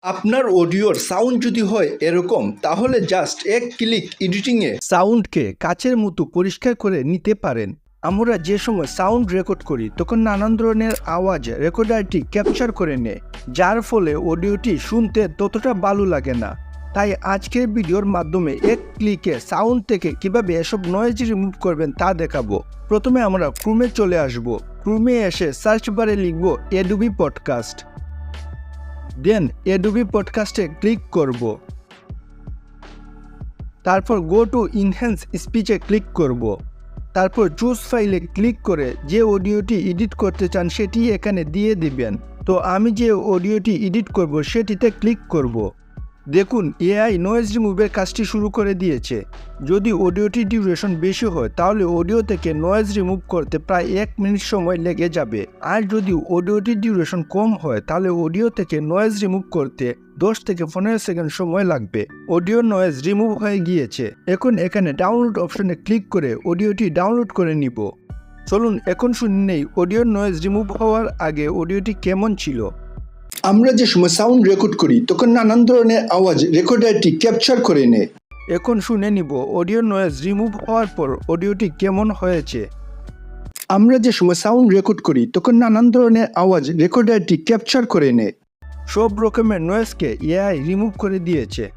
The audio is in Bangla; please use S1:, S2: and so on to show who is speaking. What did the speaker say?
S1: আপনার অডিওর সাউন্ড যদি হয় এরকম তাহলে জাস্ট এক ক্লিক এডিটিংয়ে সাউন্ডকে কাচের মতো পরিষ্কার করে নিতে পারেন। আমরা যে সময় সাউন্ড রেকর্ড করি তখন নানান ধরনের আওয়াজ রেকর্ডারটি ক্যাপচার করে নেয়, যার ফলে অডিওটি শুনতে ততটা ভালো লাগে না। তাই আজকের ভিডিওর মাধ্যমে এক ক্লিকে সাউন্ড থেকে কিভাবে এসব নয়েজ রিমুভ করবেন তা দেখাবো। প্রথমে আমরা ক্রোমে চলে আসব। ক্রোমে এসে সার্চ বারে লিখব অ্যাডোবি পডকাস্ট। দেন অ্যাডোবি পডকাস্টে ক্লিক করব। তারপর গো টু ইনহ্যান্স স্পিচে ক্লিক করব। তারপর চুজ ফাইলে ক্লিক করে যে অডিওটি এডিট করতে চান সেটি এখানে দিয়ে দিবেন। তো আমি যে অডিওটি এডিট করব সেটিতে ক্লিক করব। দেখুন এআই নয়েজ রিমুভের কাজটি শুরু করে দিয়েছে। যদি অডিওটির ডিউরেশন বেশি হয় তাহলে অডিও থেকে নয়েজ রিমুভ করতে প্রায় 1 মিনিট সময় লেগে যাবে। আর যদি অডিওটির ডিউরেশন কম হয় তাহলে অডিও থেকে নয়েজ রিমুভ করতে 10 থেকে 15 সেকেন্ড সময় লাগবে। অডিও নয়েজ রিমুভ হয়ে গিয়েছে। এখন এখানে ডাউনলোড অপশনে ক্লিক করে অডিওটি ডাউনলোড করে নিব। চলুন এখন শুনে নেই অডিও নয়েজ রিমুভ হওয়ার আগে অডিওটি কেমন ছিল।
S2: আমরা যে সময় সাউন্ড রেকর্ড করি তখন নানান ধরনের আওয়াজ রেকর্ডারটি ক্যাপচার করে নেয়।
S1: এখন শুনে নিব অডিও নয়েজ রিমুভ হওয়ার পর অডিওটি কেমন হয়েছে।
S2: আমরা যে সময় সাউন্ড রেকর্ড করি তখন নানান ধরনের আওয়াজ রেকর্ডারটি ক্যাপচার করে নেয়।
S1: সব রকমের নয়েজকে এআই রিমুভ করে দিয়েছে।